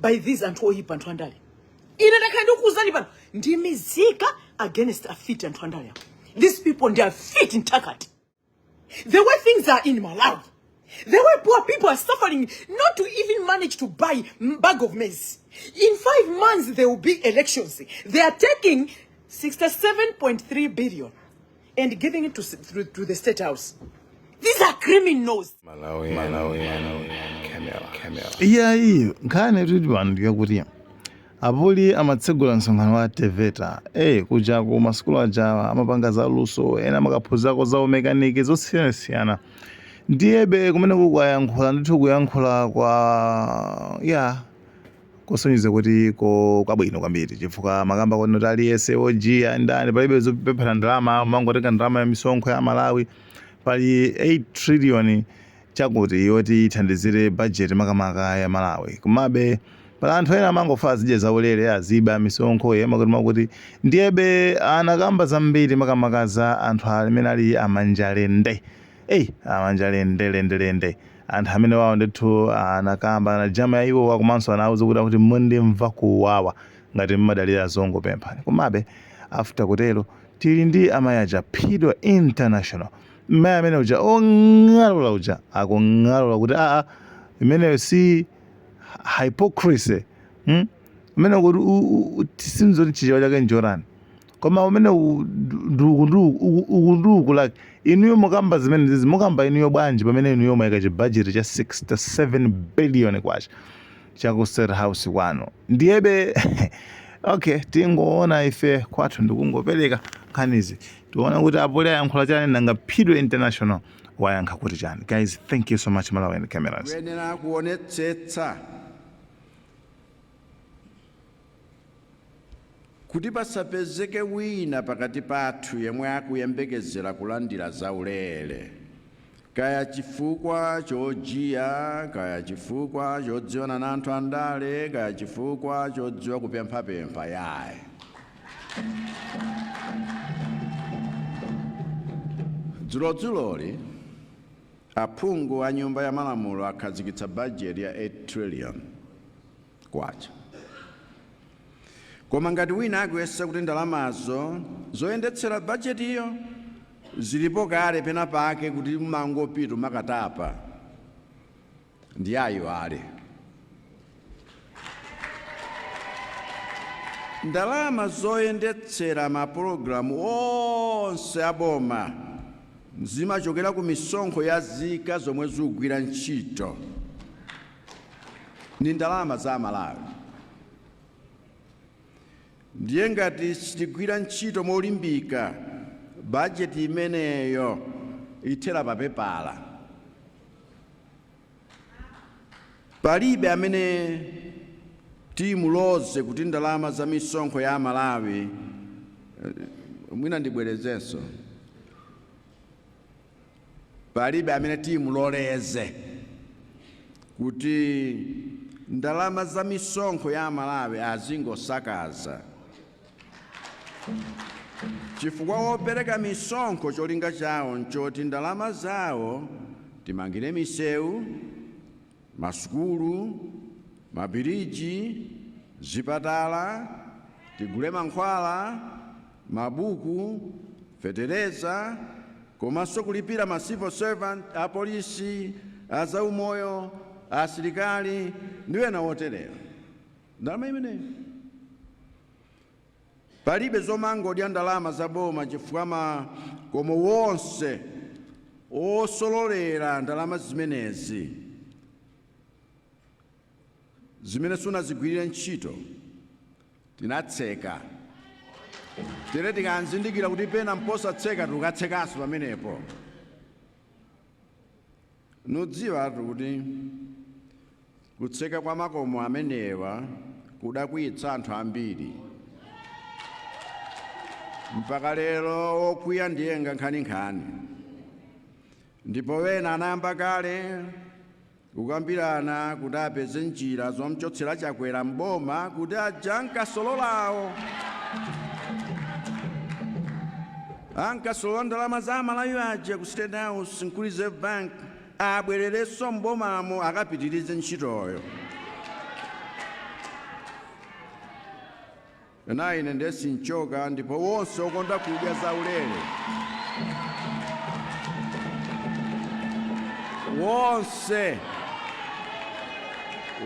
by these and oyipa and twandali. Ine ndakaenda kuzani pano ndimizika against a fit and twandali. These people, they are fit in Takati. The way things are in Malawi, the way poor people are suffering not to even manage to buy a bag of maize. In 5 months, there will be elections. They are taking 67.3 billion and giving it to the State House. These are criminals. Malawi. Iyeyo nkhani tudwandiya kuti abuli amatsegula msonkhano wa teveta kuja ku masukulu aja amapanga za luso ena amakaphunzako za umekaniki zosiyanasiyana ndiyebe kumene kukuyankhula ndithu kuyankhula kwa kusonyeza kuti kwabwino kwambiri chifukwa makamba kuti aliyese ojiya ndani palibe zopemphera ndalama mangotenga ndalama ya misonkho ya Malawi pali 8 trillion chakuti yoti ithandizire budget makamaka ya Malawi kumabe pala anthu ena amangofa zidye zaulere aziba misonkho yemakuti ndiyebe anakamba zambiri makamaka za anthu amene ali amanjalende amanjalende anthu amene wawo ndithu anakamba na jama ya iwo wakumanso anauza kuti mundimva kuwawa ngati mmadalira zongopempha kumabe after kutero tili ndi amayaja Pido International mmene amene uja ong'alula uja akung'alula kuti imeneyo si hypocrisy umene kuti sinzoti chichewa chake njorani koma umene ukunduku like inuyo mukamba zimene zizi mukamba inuyo bwanji pamene inuyo mayika chibudget cha 67 billion kwacha chaku State House wano ndiyebe okay tingoona ife kwathu ndikungopereka nkhanizi tiona kuti apole ayankhula chani nanga Pido International wayankha kuti chani. Guys, thank you so much Malawi and cameras. Kuyenera kuonetsetsa kuti pasapezeke wina pakati pathu yemwe akuyembekezera kulandira zaulere kaya chifukwa chojiya kaya chifukwa chodziwana na anthu andale kaya chifukwa chodziwa kupemphapempha yaye. Dzuloli aphungu a nyumba ya malamulo akhazikitsa budget ya 8 trillion kwacha. Koma ngati wina akuyesa kuti ndalamazo zoyendetsera budget iyo zilipo kale pena pake kuti mangopita makatapa ndi ayo ale. Ndalama zoyendetsera mapulogalamu onse aboma zimachokera ku misonkho ya zika zomwe zikugwira ntchito ndi ndalama za Malawi. Ndiye ngati sitigwira ntchito molimbika budget imeneyo ithera papepala. Palibe amene timuloze kuti ndalama za misonkho ya Malawi mwina ndibwerezenso. Palibe amene timuloleze kuti ndalama za misonkho ya Malawi azingosakaza. Chifukwa wopereka misonkho cholinga chawo nchoti ndalama zawo timangire misewu, masukulu, mabiriji, zipatala, tigule mankhwala, mabuku, fetereza, komanso kulipira ma civil servant, apolisi, azaumoyo, asilikali, ndiwe na woterera. Ndalama imeneyo. Palibe zomangodya ndalama za boma chifukwa makomo wonse osololera ndalama zimenezi zimene sunazigwirire ntchito tinatseka. Tere tikanzindikira kuti pena mposatseka tikatsekanso pamenepo. Nudziwa kuti kutseka kwa makomo amenewa kudakwiyitsa anthu ambiri. Mpaka lero okwiya ndiye nkhani. Ndipo wena anayamba kale kukambirana kuti apeze njira zomchotsera Chakwera mboma kuti ankasolola ankasolola ndalama za Malawi aja ku State House ku Reserve Bank abwererenso mbomamo akapitirize ntchitoyo. na ine ndesinchoka ndipo wonse okonda kudya zaulere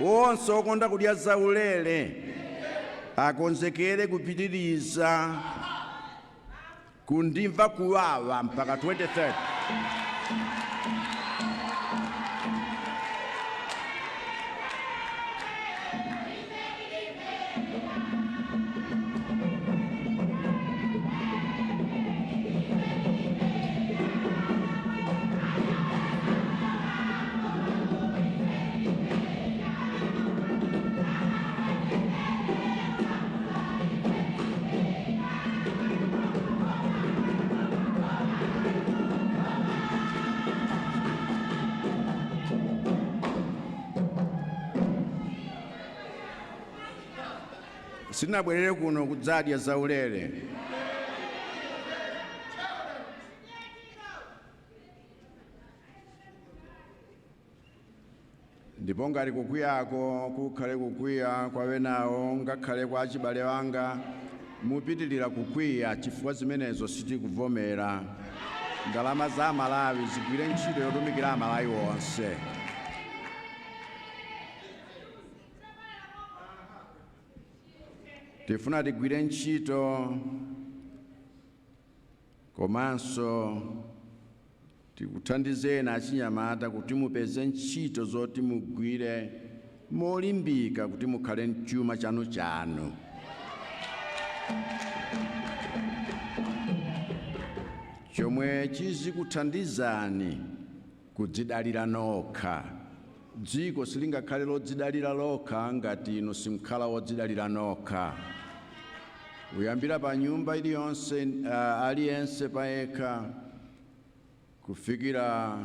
wonse okonda kudya zaulere akonzekere kupitiriza kundimva kuwawa mpaka 2030. Sinabwerere kuno kudzadya zaulere. Ndipo ngati kukwiyako kukhale kukwiya kwawenawo ngakhale kwa achibale wanga mupitilira kukwiya chifukwa zimenezo sitikuvomera. Ndalama za Malawi zigwire ntchito yotumikira Amalawi wonse. Tifuna tigwire ntchito komanso tikuthandizeni achinyamata kuti mupeze ntchito zoti mugwire molimbika kuti mukhale mchuma chanu. Chomwe chizikuthandizani kudzidalira nokha. Dziko silingakhale lodzidalira lokha ngati inu simkhala wodzidalira nokha. Kuyambira pa nyumba iliyonse aliyense payekha kufikira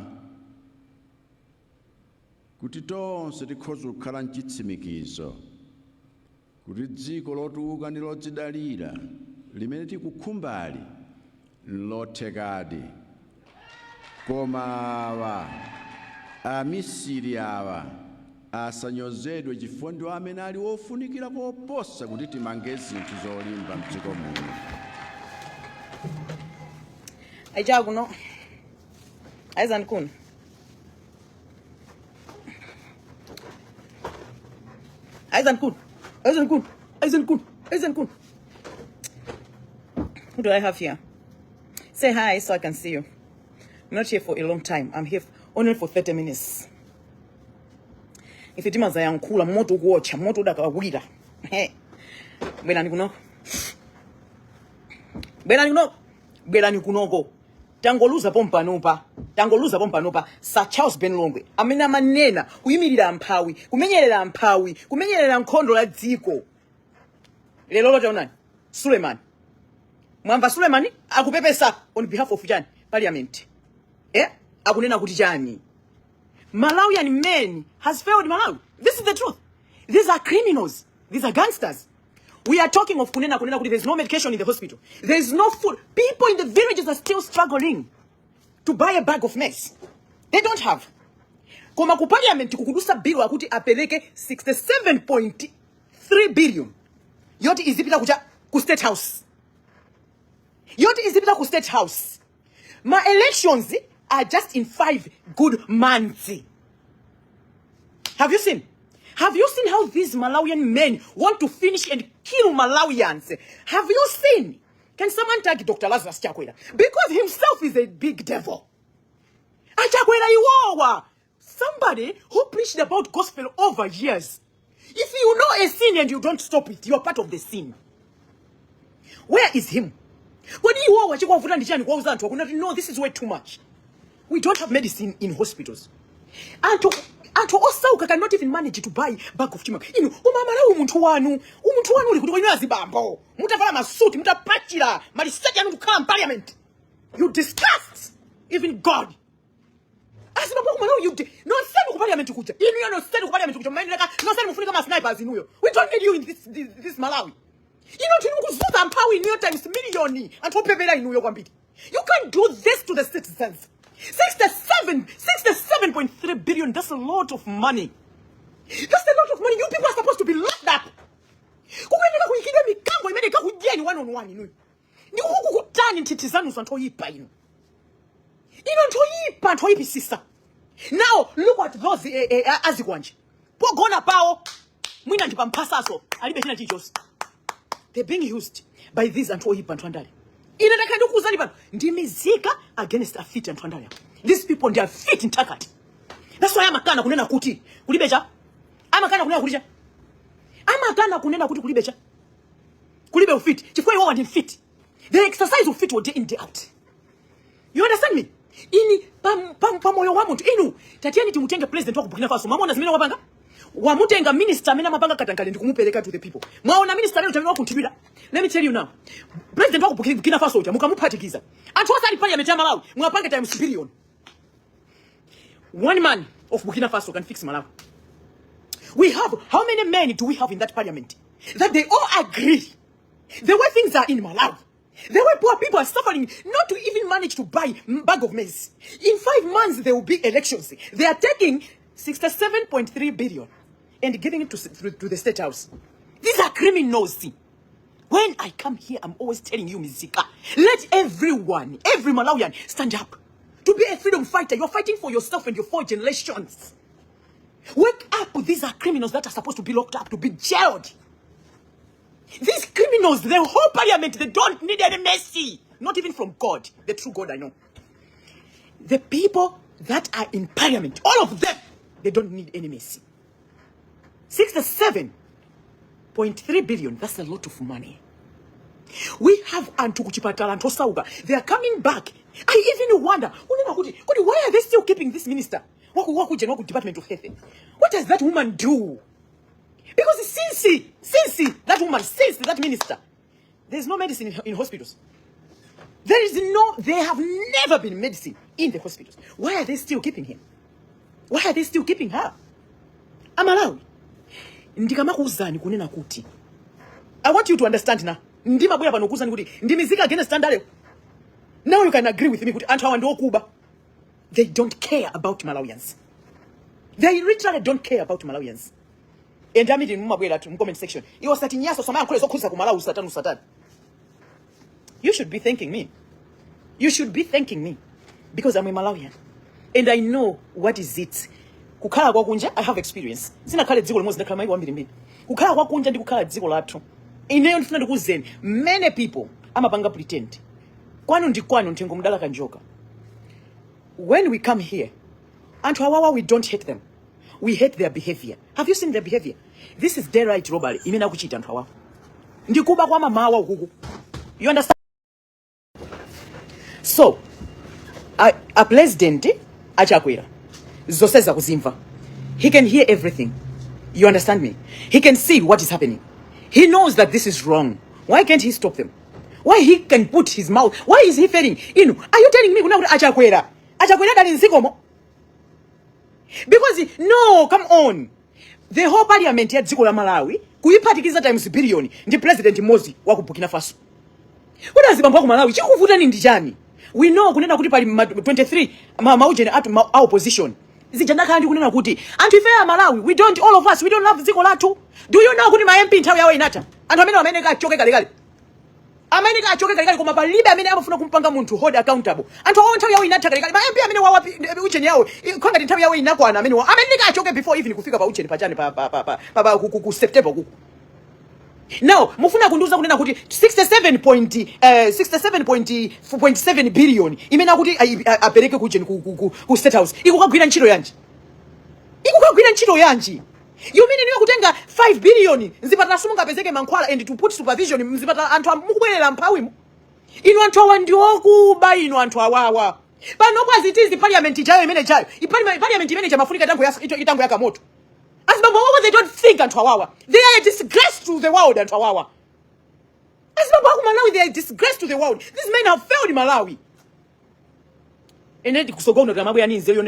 kuti tonse tikhoza kukhala mchitsimikizo kuti dziko lotukuka ndi lodzidalira limene tikukhumbali lothekadi. Koma amisiri awa asanyozedwe chifukwa ndiwo amene ali wofunikira koposa kuti timange zinthu zolimba mdziko muno. Aijaguno. Aizan kun. Who do I have here? Say hi so I can see you. I'm not here for a long time. I'm here only for 30 minutes. If it is a cool, moto watch, moto da kawira. Hey, Belani kuno go. Tangoluza pompa nopa. Sir Charles Ben Longwe. Amena manena. Kuyimirira ampawi. Kumenyerera ampawi. Kumenyerera nkondo la dziko. Lelo jona. Suleiman. Mwamba Suleimani akupepesa on behalf of Jan Parliament. Akunena kuti chani. Malawian men has failed Malawi. This is the truth. These are criminals. These are gangsters. We are talking of kunena kuti there's no medication in the hospital. There's no food. People in the villages are still struggling to buy a bag of maize. They don't have. Koma ku parliament kukudusa bill akuti apeleke 67.3 billion. Yoti izipita kuja ku State House. My elections are just in 5 good months. Have you seen how these Malawian men want to finish and kill Malawians? Have you seen? Can someone tag Dr. Lazarus Chakwera? Because himself is a big devil. Chakwera Iwowa, somebody who preached about gospel over years. If you know a sin and you don't stop it, you're part of the sin. Where is him? No, this is way too much. We don't have medicine in hospitals. And to Osauka cannot even manage to buy bag of chima. You know, umuntu wanu uli kuti kwanywa zibambo. Mutavala masuti, mutapachira, maliseja anu kukhala parliament. You disgust even God. Asina boku mano you no send ku parliament kuja. You no send ku parliament kuja. Mind like no send mufuni kama snipers inuyo. We don't need you in this Malawi. You know tinu kuzuza mpawi in your times million and topepera inuyo kwambiri. You can't do this to the citizens. 67.3 billion, that's a lot of money. That's a lot of money. You people are supposed to be locked up. one inu. Ni kukutani ntiti zanu so ntoyipa inu. Ino ntoyipa ntoyipisisa. Now look at those azikwanje. Pogona pawo mwina ndipampasaso alibe china chichos. They're being used by these ntoyipa ntwandale. Ina ndakandi ukuzani pano ndimizika against a fit ntwandale. These people they are fit in takati. That's why amakana kunena kuti kulibecha. Amakana kunena kuti cha. Amakana kunena kuti kulibecha. Kulibe ufit. Chifukwa iwo want fit. The exercise of fit day in day out. You understand me? Ini pamoyo wa muntu inu tatiani timutenge president wa Burkina Faso mwaona zimene wapanga wamutenga minister amene amapanga katangale ndikumupeleka to the people mwaona minister leo tamina wakuntibira. Let me tell you now, president wa Burkina Faso uja mukamuphatikiza anthu osali parliament ya Malawi mwapanga times billion. One man of Burkina Faso can fix Malawi. We have, how many men do we have in that parliament that they all agree the way things are in Malawi? The way poor people are suffering not to even manage to buy a bag of maize. In 5 months, there will be elections. They are taking 67.3 billion and giving it to the State House. These are criminals. When I come here, I'm always telling you, Mizika, let everyone, every Malawian, stand up. To be a freedom fighter, you're fighting for yourself and your 4 generations. Wake up. These are criminals that are supposed to be locked up, to be jailed. These criminals, the whole parliament, they don't need any mercy. Not even from God. The true God, I know. The people that are in parliament, all of them, they don't need any mercy. 67.3 billion, that's a lot of money. We have Antukuchipatala and Tosauga. They are coming back. I even wonder, why are they still keeping this minister? Department of Health. What does that woman do? Because since that woman, since that minister, there's no medicine in hospitals. They have never been medicine in the hospitals. Why are they still keeping him? Why are they still keeping her? Amalawi. Ndikama kuzani kunena kuti. I want you to understand now. Ndima boya pano kuzani kuti. Ndimizika against standard. Now you can agree with me kuti anthu awa ndo kuba. They don't care about Malawians. They literally don't care about Malawians. And I'm in the comment section. You was starting yes or some Satan. You should be thanking me. You should be thanking me. Because I'm a Malawian. And I know what is it. Kukala kwa kunja, I have experience. Sina kale dziko limozi ndakhala maiko ambiri mbiri. Kukala kwa kunja ndi kukala dziko lathu. Ineyo ndifuna ndikuzeni. Many people amapanga pretend. Kwanu ndi kwanu ntengo mdala kanjoka. When we come here, anthu awawa we don't hate them. We hate their behavior. Have you seen their behavior? This is daylight robbery. Imena kuchita anthu awawa. Ndikuba kwa mama awa ukuku. You understand? So, a president, a Chakwera, zoseza kuzimva. He can hear everything. You understand me? He can see what is happening. He knows that this is wrong. Why can't he stop them? Why he can put his mouth? Why is he failing? Are you telling me kuna Chakwera? Chakwera dali nzikomo? Because no, come on. The whole parliament ya dziko la Malawi kuyiphatikiza times billion ndi president Mozi wa ku Burkina Faso. Kuna zibambo ku Malawi chikuvuta ni ndijani? We know kunena kuti pali 23 maujeni atu opposition. Zijana kandi kunena kuti anthu ife ya Malawi we don't, all of us we don't love dziko lathu. Do you know kuti ma MP nthawi yawo inata? Anthu amene kachoke kale. Amene kachoke kale koma palibe amene amafuna kumpanga munthu hold accountable. Anthu awo nthawi yawo inata kale. Ma MP amene wawapi ujeni yawo khanga nthawi yawo inakwana amene kachoke before even kufika pa ujeni pachani pa ku September ku. Now, mufuna kunduza kunena kuti 67.7 billion imena kuti apereke kujeni ku State House. Ikukagwira ntchito yanji. You mean niyo kutenga 5 billion nzipata sumunga pezeke mankhwala and to put supervision nzipata anthu mukubwerera mphawi. Inu anthu awa ndi okuba inu anthu awawa. Pano kwa zitizi parliament ijayo imene jayo. Parliament imene jamafunika itango yaka moto. As Baba, they don't think and Hawawa. They are a disgrace to the world and Hawawa. As Baba Malawi, they are a disgrace to the world. These men have failed in Malawi. And then Kusogono Gamawi and Zelion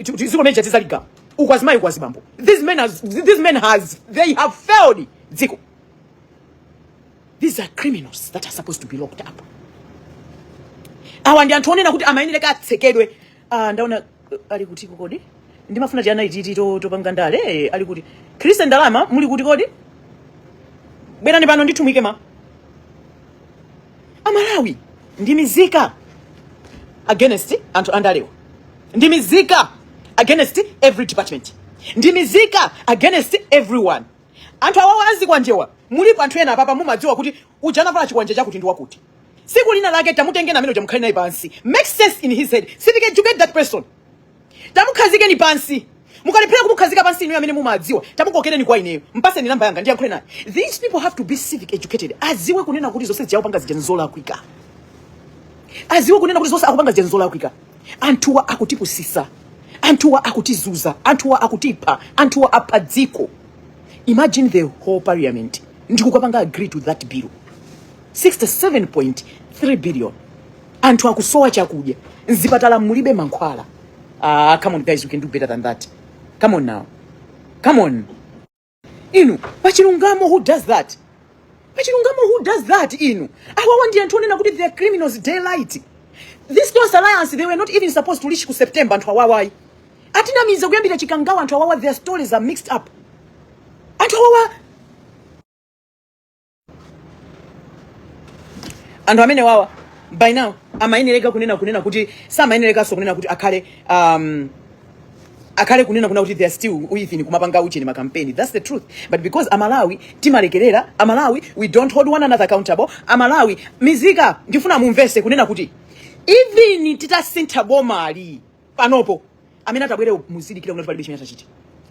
to major Tizaliga. Ukwazma Ukwazibambo. These men they have failed. Ziko. These are criminals that are supposed to be locked up. Awandi Antoni na kuti amaini leka tsekedwe. Ndaona ali kuti kodi. Ndimafuna jana iti to pangandale ali kuti Christian Dalama muli kuti kodi bwera ndi pano nditumike ma Amalawi ndimizika against anthu andalewa, ndimizika against every department, ndimizika against everyone. Anthu awawa azikwanjewa mulipo anthu ena papa mumadziwa kuti ujana vala chikwanje chakuti ndi wakuti. Siku lina lake tamutenge na meno jamkhali naye pansi. Makes sense in his head. Civic educate that person. Tamukhazike ni pansi. Mukalephera kumukhazika pansi inu amene mumadziwa. Tamukokere ni kwa ineyo. Mpase ni namba yanga ndiyankhule naye. These people have to be civic educated. Aziwe kunena kuti zonse ziyaupanga zijenzola kwika. Aziwe kunena kuti zonse akupanga zijenzola kwika. Anthuwa akutipusisa. Anthuwa akutizuza. Anthuwa akutipa. Anthuwa apadziko. Imagine the whole parliament. Ndikukapanga agree to that bill. 67.3 billion. Anthu akusowa chakudya. Nzipatala mulibe mankhwala. Come on guys, you can do better than that. Come on now. Come on. Inu, pachilungamo who does that? Pachilungamo who does that, inu? Awawa ndi anthu onena kuti they are criminals daylight. This close alliance, they were not even supposed to reach ku September anthu awawai. Atina miza kuyambira chikangawa anthu awawa, their stories are mixed up. Anthu awawa anthu amene wawa by now amayeneleka kunena kuti samayeneleka so kunena kuti akhale kunena kuti they are still within kumapanga ucheni makampeni. That's the truth. But because Amalawi timalekerera, Amalawi we don't hold one another accountable. Amalawi mizika ndifuna mumvese kunena kuti even titasintha bomali panopo amene atabwere muzidikira kunati palibe chimene chachiti.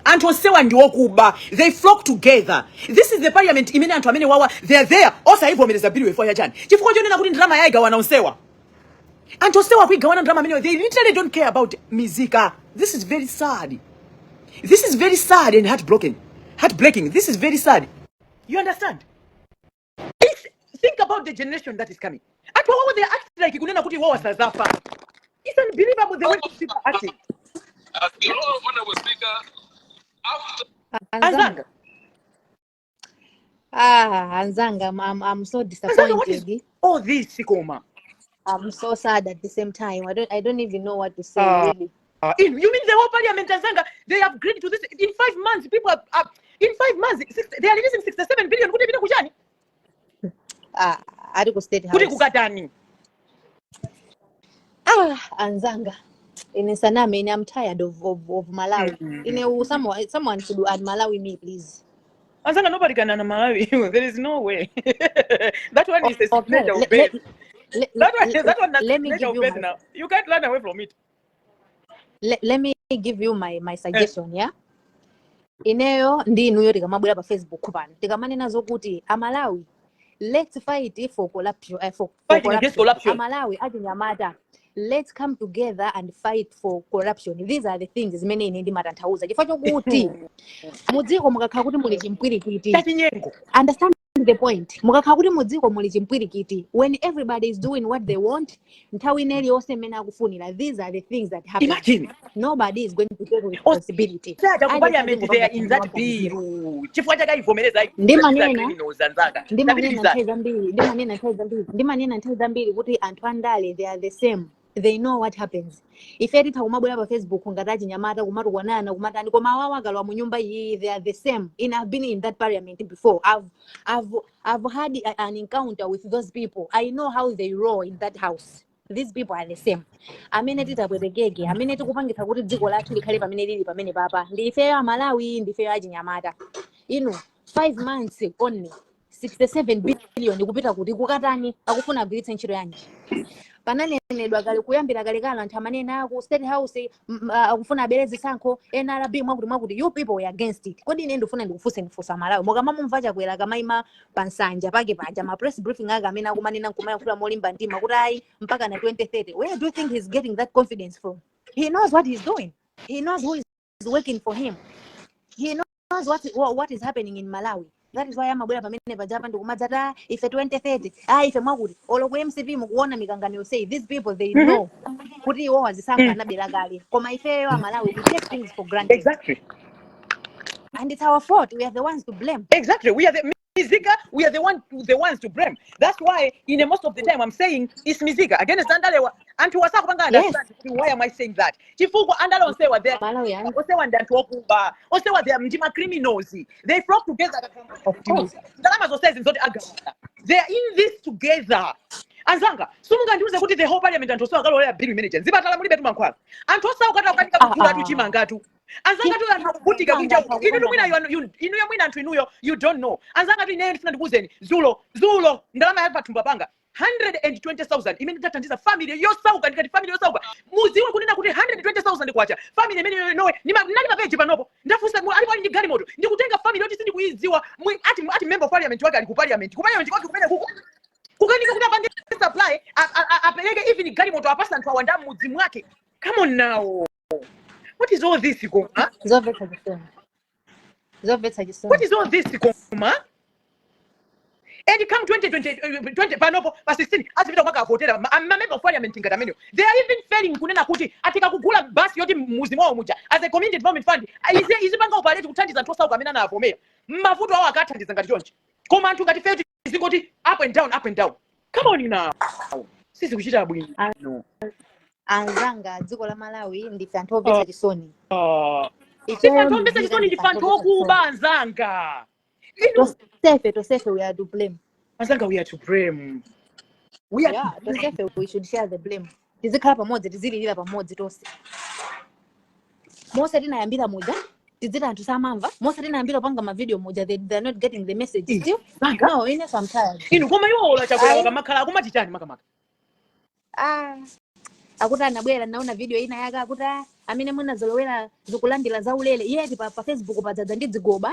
Anthu onsewa ndiwo kuba. They flock together. This is the parliament imene anthu amene wawa they are there. Osayivomereza bill before yachani. Chifukwa chonena kuti ndrama yayigawana onsewa. Anthu onsewa kuigawana ndrama amene they literally don't care about mizika. This is very sad. This is very sad and heartbreaking. This is very sad. You understand? Think about the generation that is coming. Anthu wawa they act like kunena kuti wawa sazafa. It's unbelievable the way people are acting. You know, when I was speaker, Anzanga. Anzanga, I'm so disappointed. What is all this, Koma? I'm so sad at the same time. I don't even know what to say, really. You mean the whole parliament, Anzanga? They have agreed to this in 5 months. People are in 5 months. They are releasing 67 billion. Kuti bina kujani? Ariko State House. Kuti kukatani? Anzanga. In Saname, I'm tired of Malawi. Someone should add Malawi me, please. Anzanga, nobody can add Malawi. There is no way. That one is a signature of base. That one is a signature of base now. You can't run away from it. Let me give you my suggestion, yeah? Ineyo ndi inuyo tikamabwera pa Facebook pano. Tikamanena zokuti Amalawi, let's fight for corruption. Fighting against corruption. Amalawi achinyamata. Let's come together and fight for corruption. These are the things many in India matanthauza. Chifukwa chokuti mudziko mukakhala kuti muli chimpwirikiti. Understand the point. Mukakhala kuti mudziko muli chimpwirikiti. When everybody is doing what they want, nthawi ineli yonse mmene akufunira. These are the things that happen. Imagine. Nobody is going to take responsibility. They are in that bill. Chifukwa chakayivomereza ndimanena nthawi zambiri kuti anthu andale they are the same. They know what happens. If edita kumabwera pa Facebook ngatachi nyamata kumatu kwanana kumatani koma awawa akalwa mu nyumba iyi they are the same. I've been in that parliament before. I've had an encounter with those people. I know how they roll in that house. These people are the same. Amene titabwerekeke, amene tikupangitsa kuti dziko lathu likhale pamene lili pamene papa. Ndifeyo Malawi, ndifeyo achinyamata. 5 months only 67 billion kupita kuti kukatani akufuna agwiritse ntchito yanji. Pananenedwa kale kuyambira kale kana anthu amanena ku State House akufuna abereze sankho NRB mwakuti you people were against it. Kodi ine ndifuna ndikufusa Malawi. Mukamamumva Chakwera kamaima pansanja pake paja ma press briefing aka amene akumanena nkumayankhula molimba mtima kuti ayi mpaka na 2030. Where do you think he's getting that confidence from? He knows what he's doing. He knows who is working for him. He knows what is happening in Malawi. That is why amabwera pamene pajapa ndikumadzata ife 2030 ife mwakuti oloku MCP mukuona mikangano say these people they know kuti iwo wazisankha anabela kale koma ifeyo Malawi we take things for granted. Exactly. And it's our fault. We are the ones to blame. Exactly. We are the Mizika. We are the ones to blame. That's why in most of the time I'm saying it's Mizika. Again, it's Andalewa. And to wasa kupanga understand why am I saying that? Chifugo Andala on say what they Osewa and Kuba. Osewa they are mjima criminals. They flock together. Of course. They are in this together. Anzanga, sumunga ndiuze kuti the whole parliament anthu osawakalola bill imene zipatala mulibe tumankhwala. Anthu osawakata ukanika kugula tuchimangatu. Anzanga tu anthu akuvutika kunja inu mwina inu mwina anthu inuyo you don't know. Anzanga tu ine ndifuna ndikuzeni zulo ndalama ya pathumba panga 120,000 imene tathandiza family yosauka ndikati family yosauka muziwe kunena kuti 120,000 kwacha family imene nowe nali mapeji panopo ndafunsa alipo ndi galimoto ndikutenga family yoti sindikuidziwa ati member of parliament wake ali ku parliament kwake kumene kuko kukanika kuti apange supply apeleke even galimoto apasa anthu awanda mudzi mwake. Come on now, what is all this koma? What is all this koma? And come 2020 panopo pa 16 azipita mwaka avotera member of parliament ngata menu they are even failing kunena kuti atika kugula basi yoti muzi mwawo muja as a community development fund izipanga operate kuthandiza anthu osauka amene anavomera mavuto awo akathandiza ngati chonchi koma anthu ngati fetu zingoti up and down. Come on now, sisi kuchita bwino Anzanga dziko la Malawi ndife anthu opeza chisoni. Ife anthu opeza chisoni ndife anthu okuba anzanga. To we are to blame. Anzanga, we are to blame. We should share the blame. Tizikhala pamodzi tizililira pamodzi tonse. Mose tinayambira moja tizita anthu samamva. Mose tinayambira panga ma video moja they are not getting the message still. No, ine I'm tired. Inu koma iwo ola chakwera kamakhala akumati chani makamaka. Akuti anabwera naona video ina yake akuti amene munazolowera zikulandira za ulele yeti pa Facebook padzadza ndi dzigoba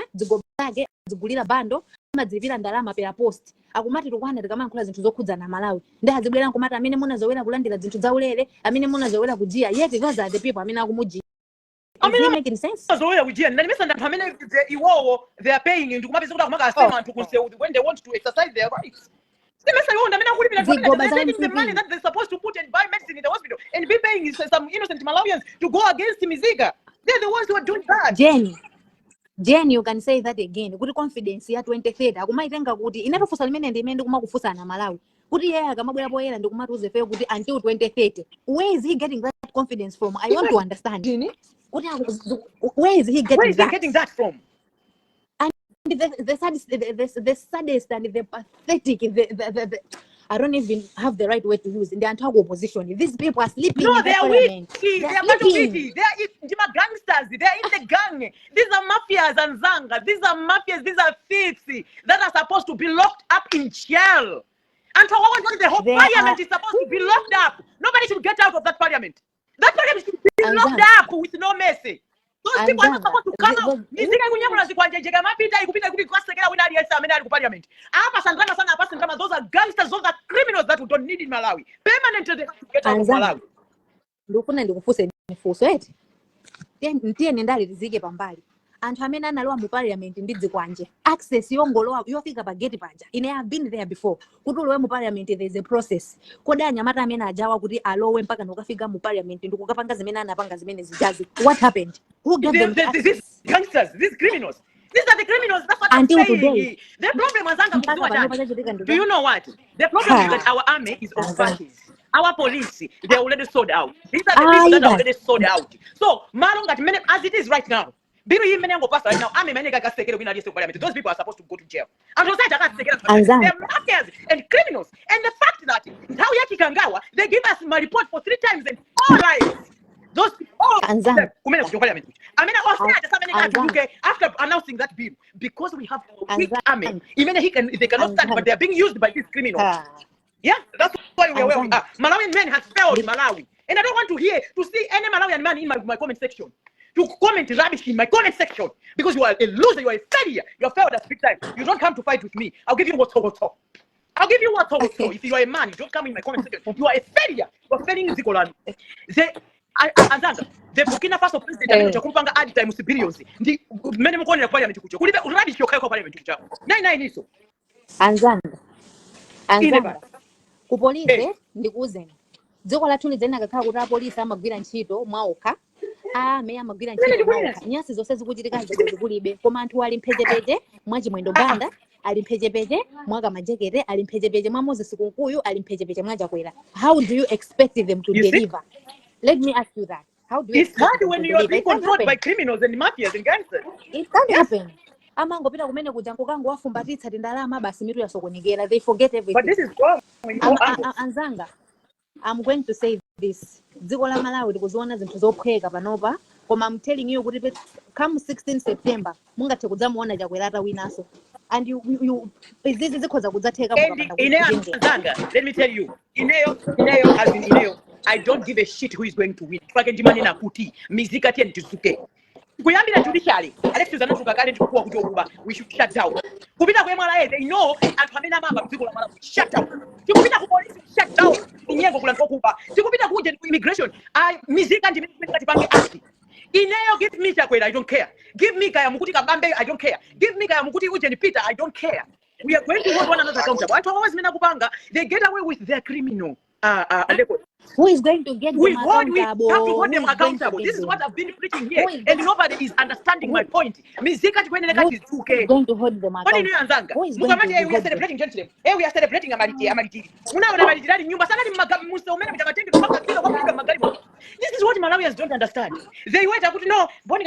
zake zigulira bando amadzivira ndalama pa post akumati tukwana tikamankhula zinthu zokhudza na Malawi ndi azibwera nkumati amene munazowera kulandira zinthu za ulele amene munazowera kujia yeti those are the people amene akumujia. Amene making sense azowera kujia ndani mesanda anthu amene iwowo they are paying ndikumapeza kuti akumaka asema anthu kunsewu when they want to exercise their rights. The money that they're supposed to put and buy medicine in the hospital and be paying some innocent Malawians to go against Miziga. They're the ones who are doing that. Jenny, you can say that again. Kuti confidence ya 2030 akumaitenga kuti inatofusa limene ndimene kumakufusa na Malawi. Kuti yeye akamabwera poyera ndikumatuze fe kuti until 2030. Where is he getting that confidence from? I want to understand. Where is he getting that from? The saddest and the pathetic, I don't even have the right word to use in the entire opposition. These people are sleeping. No, in they are weak. They are sleeping. They are gangsters. They are in the gang. These are mafias and zanga. These are mafias. These are thieves that are supposed to be locked up in jail. And for what the whole parliament is supposed to be locked up. Nobody should get out of that parliament. That parliament should be locked up with no mercy. Those people are not supposed to come out. Mizinga kunyamula zikwanjejega mapita ikupita kuti kwasekera wina aliyesa amene ali ku parliament. Apa sangana sana apa sangana those are gangsters, those are criminals that we don't need in Malawi. Permanently they have to get out of Malawi. Ndikufuna ndikufuse nifuso eti. Ndiye nendali rizike pambali. Anthu amene analowa mu parliament ndidzi kwanje. Access yongolowa yofika pa gate panja. I have been there before. Kuti ulowe mu parliament there is a process. Kodi anyamata amene ajawa kuti alowe mpaka nokafika mu parliament ndikukapanga zimene anapanga zimene zijazi. What happened? Who gave them these gangsters, these criminals? These are the criminals. That's what until I'm saying. Today. The problem is do you know what? The problem is that our army is on parties. Our police, they're already sold out. These are the people that are already sold out. So, as it is right now, those people are supposed to go to jail. And they're mafias and criminals. And the fact that Yaki Kangawa, they give us my report for 3 times and all right. Those after announcing that bill, because we have a weak army, even they cannot stand, but they are being used by these criminals. Yeah, that's why we are where we are. Malawian men has failed Malawi. And I don't want to see any Malawian man in my comment section to comment rubbish in my comment section because you are a loser, you are a failure, you are failed at big time. You don't come to fight with me. I'll give you what's over. I'll give you what's over. If you are a man, you don't come in my comment section. You are a failure. You are failing Zikolani. The Burkina Faso president chakumpanga ad time billions. Ndi mene mukone parliament kucho. Kulibe rubbish yokayo parliament kucho. Nine iso. Anzanga. Ku police ndikuzeni. Dziko lathu lidzena kakhala kuti apolisi amagwira ntchito mwaokha. Meya amagwira ntchito mwaokha. Nyasi zonse zikuchitika zikulibe. Koma anthu ali mphechepeche mwachimwendo banda, ali mphechepeche mwaka majekete, ali mphechepeche mwa Moses Kunkuyu, ali mphechepeche mwa Chakwera. How do you expect them to deliver? Let me ask you that. How do you It's hard when you are being controlled by criminals and mafias and gangsters. It can't happen. amangopita kumene kuja nkokango wafumbatitsa tindalama basi mitu yasokonekera. They forget everything. But this is wrong in all angles. Anzanga, I'm going to say this. Dziko la Malawi likuziona zinthu zophweka panopa, koma I'm telling you kuti come 16 September mungathe kudzamuona Chakwera winaso. And you izizi zikhoza kudzatheka mukapanda Anzanga, let me tell you, Iyeyo as in Iyeyo, I don't give a shit who is going to win. Twake ndimane na kuti mizika tiye ntisuke. Kuyambira judiciary, Alexis anatuka kale ndikuwa kuti okuba, we should shut down. Kupita kwa MRA, they know anthu amene amamba dziko la Malawi, shut down. Tikupita ku police, shut down. Inyengo kulanko kuba. Tikupita ku immigration, mizika ndimene tipange act. Iyeyo, give me Chakwera, I don't care. Give me Kaya Mukuti Kabambe, I don't care. Give me Kaya Mukuti Ujeni Peter, I don't care. We are going to hold one another accountable. I always mean Kupanga, they get away with their criminal record. Who is going to get them accountable? We have to hold them accountable. This is what I've been preaching here, and nobody is understanding my point. Mizika Chikweneleka is 2K. Going to hold them accountable. Who is going to we are celebrating gentlemen. Hey, we are celebrating Amaliti. This is what Malawians don't understand. They wait to know. No,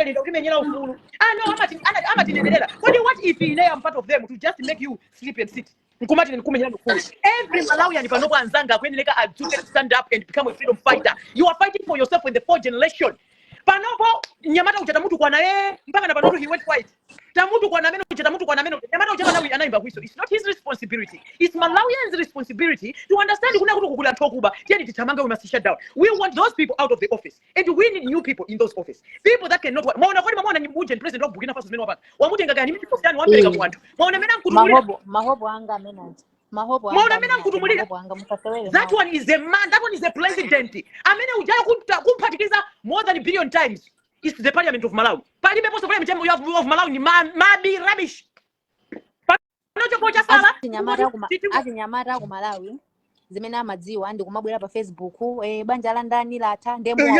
what if I'm part of them to just make you sleep and sit? Every Malawian panopo Anzanga kweneleka adzuke stand up and become a freedom fighter. You are fighting for yourself in the fourth generation. Panopo nyamata uchatamutu kwa nae mpaka na panopo he went white. Tamutu kwa nameno uchatamutu kwa nameno nyamata uchatamutu anaimba wiso. It's not his responsibility. It's Malawians' responsibility to understand kuna kutu kukula tokuba. Yani titamanga we must shut down. We want those people out of the office, and we need new people in those office. People that cannot work. Maona kwani maona nyimuje president of Burkina Faso meno hapa. Wamutenga gani mimi kufanya wampeleka mwantu. Maona mena mkutumulira. Mahobo anga menant. That one is a man, that one is a president. Amene ujaya kumpatikiza more than a billion times. It's the parliament of Malawi. Parliament of Malawi ni mabi rubbish. Nyamara ku Malawi zimene amadziwa ndi kumabwera pa Facebook banja la ndani latha ndemo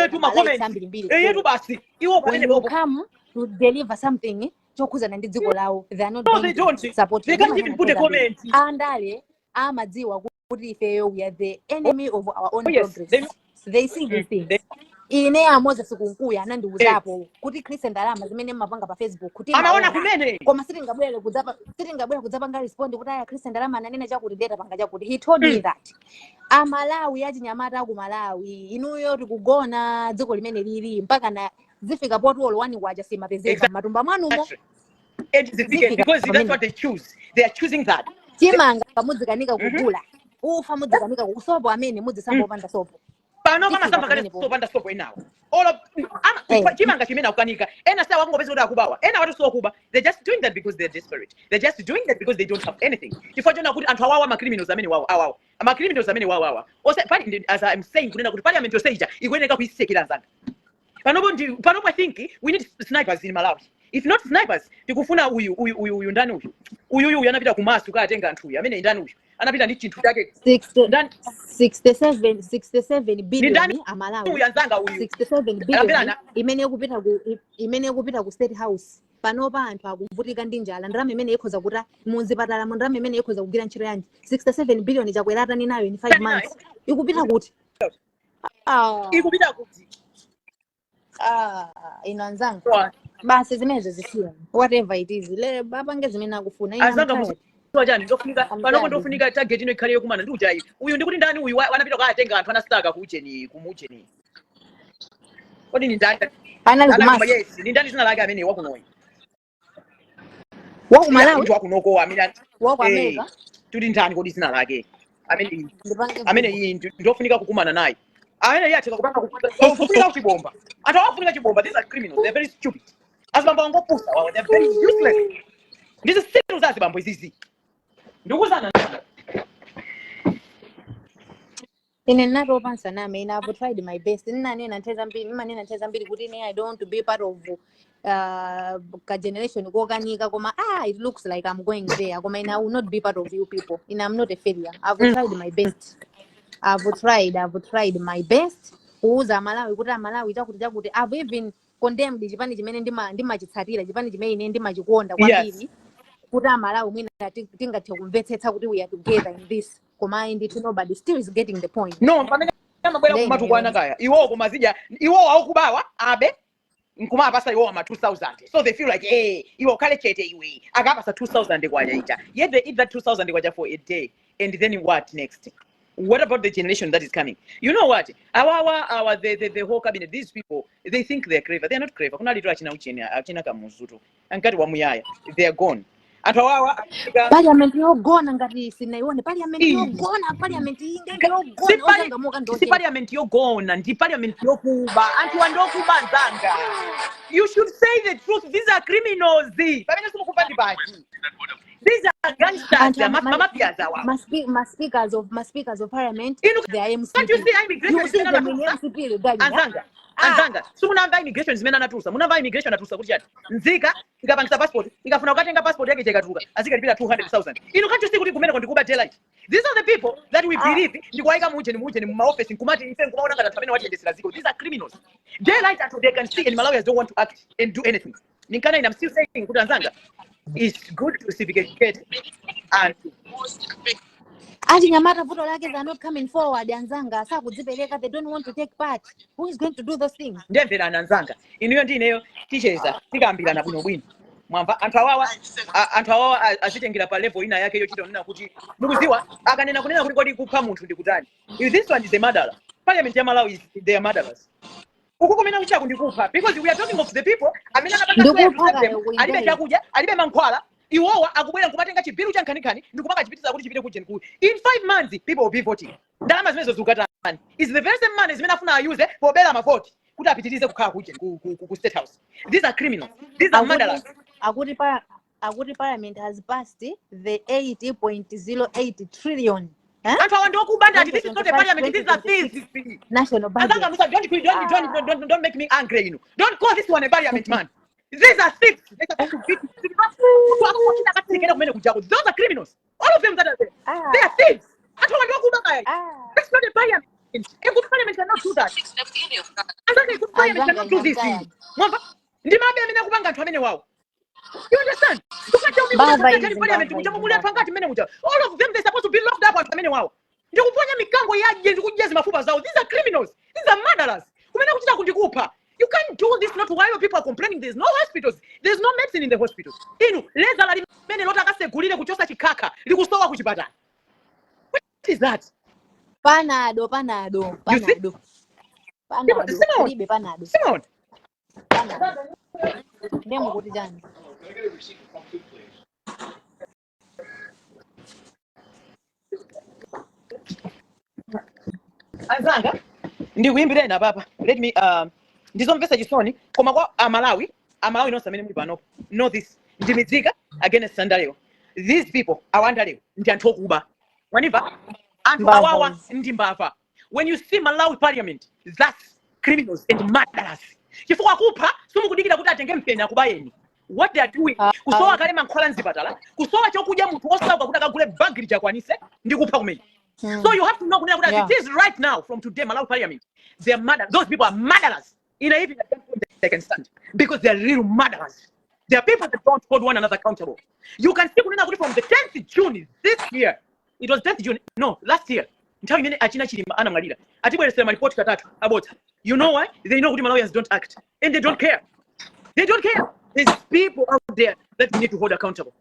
yetu basi iwo come to deliver something chokuzana ndi dziko lawo. They are not going to support. They can't even put a comment. Andale amadziwa kuti ifeyo we are the enemy of our own progress. They see these things. Ine Moses kunkuya anandiuzapo kuti Chris ndalama zimene mapanga pa Facebook kuti anaona kumene koma sitingabwere kudzapanga respond kuti aya Chris ndalama ananena chakuti data panga chakuti. He told me that Malawi achinyamata ku Malawi inuyo tikugona dziko limene lili mpaka na zifika potolo wani waja simapezeka matumba mwanumo. Because that's what they choose. They are choosing that. Chimanga mudzikanika kugula ufa mudzikanika kusopo amene mudzisambo panda sopo. Pano kama samba kale so panda sopo inawo. All of chimanga chimena kukanika. Ena sasa wango pesa kubawa. Ena watu so kuba. They're just doing that because they're desperate. They're just doing that because they don't have anything. Ifojona kuti anthu awawa ma criminals amene wawo awawa. Ama criminals amene wawawa. As I'm saying kunena kuti parliament yoseja ikuyeneka kuisekera Anzanga. Panopo I think we need snipers in Malawi. If not snipers, tikufuna uyu ndani uyu. Uyu anapita kumasu katenga anthu uyu. Amene ndani uyu. Anapita ndi chinthu chake. 67 billion Malawi. Uyu Anzanga uyu. 67 billion imene kupita ku State House. Panopa anthu akuvutika ndi njala. Ndalama imene ikhoza kuta munzipatala ndalama imene ikhoza kugwira ntchito yanji. 67 billion Chakwera tani nayo in 5 months. Ikupita kuti? Ikupita kuti? Inanzanga. Basi zimezo zisiya. Whatever it is. Le babange zimene akufuna. Anzanga wajani ndofunika panopo ndofunika target ino ikhale yokumana ndi ujayi. Uyu ndikuti ndani uyu wanapita kwatenga anthu anastaka kucheni kumucheni. Kodi ni ndani? Panali kumasa. Yes, ni ndani zina lake amene wakunoyi. Waku Malawi wakunoko amene waku America. Tudi ndani kodi zina lake. Amene iyi ndofunika kukumana naye. Amene yeye ataka kupanga kufunika chibomba. Atawafunika chibomba. These are criminals. They're very stupid. Azibamba wangopusa wao. They're very useless. These are serious azibamba izizi. Ndukuzana. Nato pansa nami I've tried my best. Nina nteza mbili kuti I don't want to be part of ka generation kuokanika koma it looks like I'm going there. Koma I will not be part of you people. I'm not a failure. I've tried my best. I've tried my best. Kuuza Malawi kuti Malawi chakuti I've even condemned chipani chimene ndimachitsatira chipani chimene ndimachikonda kwambiri kuti Malawi mwina tingathe kumvetsetsa kuti we are together in this. Koma ndithu nobody still is getting the point. No, pamene amabwera kumatukwana kaya. Iwo kumazija, iwo akubawa abe. nkuma apasa iwo ama 2000 so they feel like iwo kale chete iwe akapasa 2000 kwaja ita yet they eat that 2000 kwaja for a day and then what next? What about the generation that is coming? You know what? The whole cabinet, these people, they think they're clever. They're not clever. Kuna litu achina kamuzutu. Ankati wa muyaya. They are gone. And Parliament yo gone ngati sinaione. Parliament yo gone. Parliament ingenge yo gone. Ozanga moka ndoje. Si parliament yo gone. Ndi parliament yo kuba. Antu wandokuba nzanga. You should say the truth. These are criminals. Pamene sumukupandi bati. These are gangsters. My speakers of parliament. They are MC. Can't you see immigration? You see them in MC. Anzanga. So munamba immigration zimena natusa. Munamba immigration natusa kuti chati. Nzika ikapangisa passport. Ikafuna ukatenga passport yake chekatuka. Azika lipira 200,000. Can't you see kuti kumene ndikuba daylight? These are the people that we believe ndikuwaika mujeni mu office nkumati ife nkumaona ngati pamene wachindesera ziko. These are criminals. Daylight until they can see and Malawians don't want to act and do anything. Ninkana I'm still saying kuti Anzanga. It's good to civic educate and Ati nyamata voto lake they are not coming forward. Anzanga sakudzipeleka, they don't want to take part. Who is going to do those things? Ndemvera Anzanga inuyo ndineyo ticheza tikambirana bwino mwamva anthu awawa azitengera pa level ina yake yochita nina kuti mukuziwa akanena kunena kuti kodi kupha munthu ndikutani. If this one is a murderer, parliament ya Malawi is they are murderers. Ukukumena kucha kundikupha because we are talking of the people amene anapanga alibe chakuja alibe mankhwala iwowa akubwera nkumatenga chibiru cha nkhanikani ndikupanga chipitiza kuti chipite kujeni ku in 5 months people will be voting. Ndalama zimene zozukatani is the very same money zimene afuna ayuze pobela mavoti kuti apitirize kukhala kujeni ku state house. These are criminals. These are murderers. Akuti parliament has passed the 80.08 trillion. Anthu awandokubanda ati this is not a parliament, these are thieves. National budget. Don't make me angry, you know. Don't call this one a parliament, man. These are thieves. Those are criminals. All of them that are there. They are thieves. That's not a parliament. A good parliament cannot do that. A good parliament cannot do this thing. You understand? All of them, they're supposed to be locked up at the These are criminals. These are murderers. You can't do this not while people are complaining. There's no hospitals. There's no medicine in the hospitals. What is that? Panado. Simon. Nemo kuti jani. Anzanga ndikuimbire na papa. Let me ndizomvesa chisoni koma kwa Malawi no samene muli panopo. Know this. Ndimizika against Sandaleo. These people awandaleo ndi anthu okuba. Waniva? Anthu awawa ndi mbava. When you see Malawi parliament, that's criminals and murderers. Chifukwa kupha sumukudikira kuti atenge mpeni akubayeni. What they are doing kusowa kale mankhwala nzipatala kusowa chokudya munthu osauka kuti akagule bagiri chakwanise ndi kupha kumene. So you have to know that it is right now from today Malawi parliament they are murderers. Those people are murderers in a even they can stand because they are real murderers. They are people that don't hold one another accountable. You can see from the 10th June this year. It was 10th June. No, last year. Until you achina chilima anamgalira. Atibwelesera report katatu about. You know why? They know Malawians don't act and they don't care. They don't care. There's people out there that we need to hold accountable.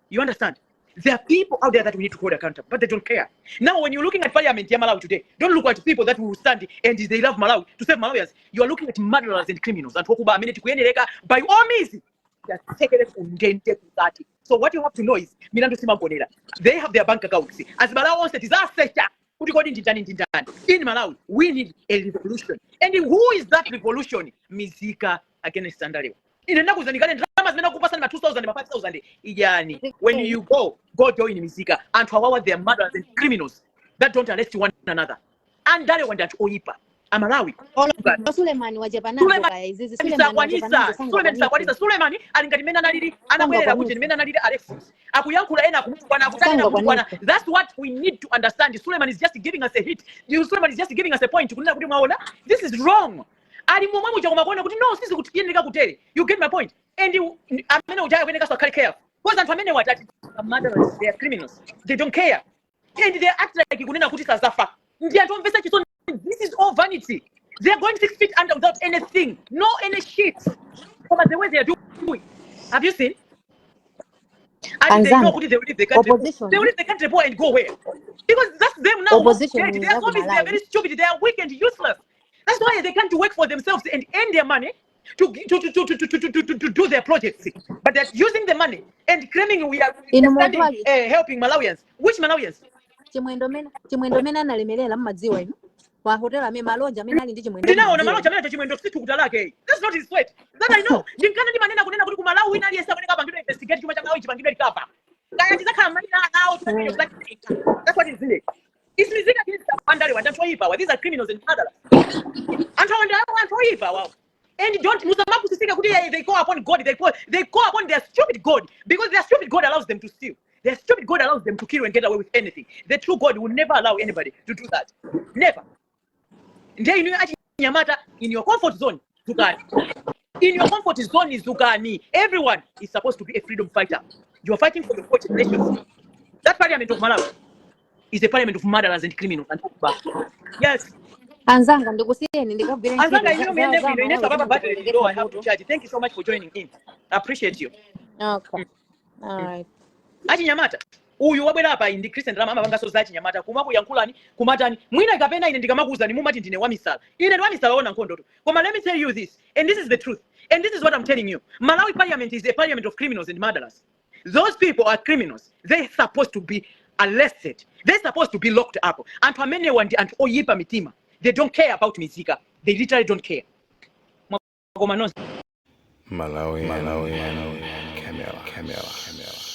You understand? There are people out there that we need to hold accountable, but they don't care. Now, when you're looking at Parliament in Malawi today, don't look at people that will stand and they love Malawi to save Malawians. You are looking at murderers and criminals. And by all means, so what you have to know is, they have their bank accounts. As Malawi said, in Malawi, we need a revolution. And who is that revolution? Mizika against Sandaleo. In the dramas, 2,000, 5,000. When you go join Mizika and to their murderers and criminals that don't arrest one another. And that one that Oipa. Amalawi. Suleiman wajapana Suleiman alingalimena nalili anabwera kuti nimena nalili Alexis. Akuyankula ena kumukwana kutana. That's what we need to understand. Suleiman is just giving us a hit. Suleiman is just giving us a point. This is wrong. You get my point. And murderers, they are criminals. They don't care. And they act like this is all vanity. They are going 6 feet under without anything, no any shit. But the way they are doing, have you seen? And they know Anzanga, they will leave the country. opposition, They will leave the country and go where? Because that's them now. opposition They are zombies. They are very stupid. They are weak and useless. That's why they can't work for themselves and earn their money to do their projects. But they're using the money and claiming we are helping Malawians. Which Malawians? chimwendo mena analemelela mmadziwa ino wa hotel ame maloja mena ali ndi chimwendo ndinaona maloja mena chimwendo situ kutalake. That's not his sweat. That I know. Ndimkana ndi manena kunena kuti kumalawi ina aliyesa kunena pangidwe investigate chuma cha Malawi chipangidwe likapa. Kaya tizakhala manena now. That's what is it. It's Mizika against Andale and Antoipa. These are criminals and murderers. Antoipa, wow. And don't they go upon God, they go upon their stupid God, because their stupid God allows them to steal. Their stupid God allows them to kill and get away with anything. The true God will never allow anybody to do that. Never. In your comfort zone, Zugani. In your comfort zone is Zugani. Everyone is supposed to be a freedom fighter. You are fighting for the 40 nations. That parliament of Malawi is a parliament of murderers and criminals and kuba. Yes. Anzanga ndikusiyeni ndikabvira Anzanga I have to charge. Thank you so much for joining in. I appreciate you. Okay. All right. Achinyamata uyu wabwera apa indi Christian drama amapanga so za achinyamata kumaku yankulani kumatani mwina ikapena ine ndikamakuuzani mumati ndine wamisala ine ndi wamisala ona nkhondoto koma let me tell you this, and this is the truth, and this is what I'm telling you. Malawi parliament is a parliament of criminals and murderers. Those people are criminals. They're supposed to be arrested. They're supposed to be locked up. And for many one and oyipa mitima, they don't care about Mizika. They literally don't care. Malawi, camera.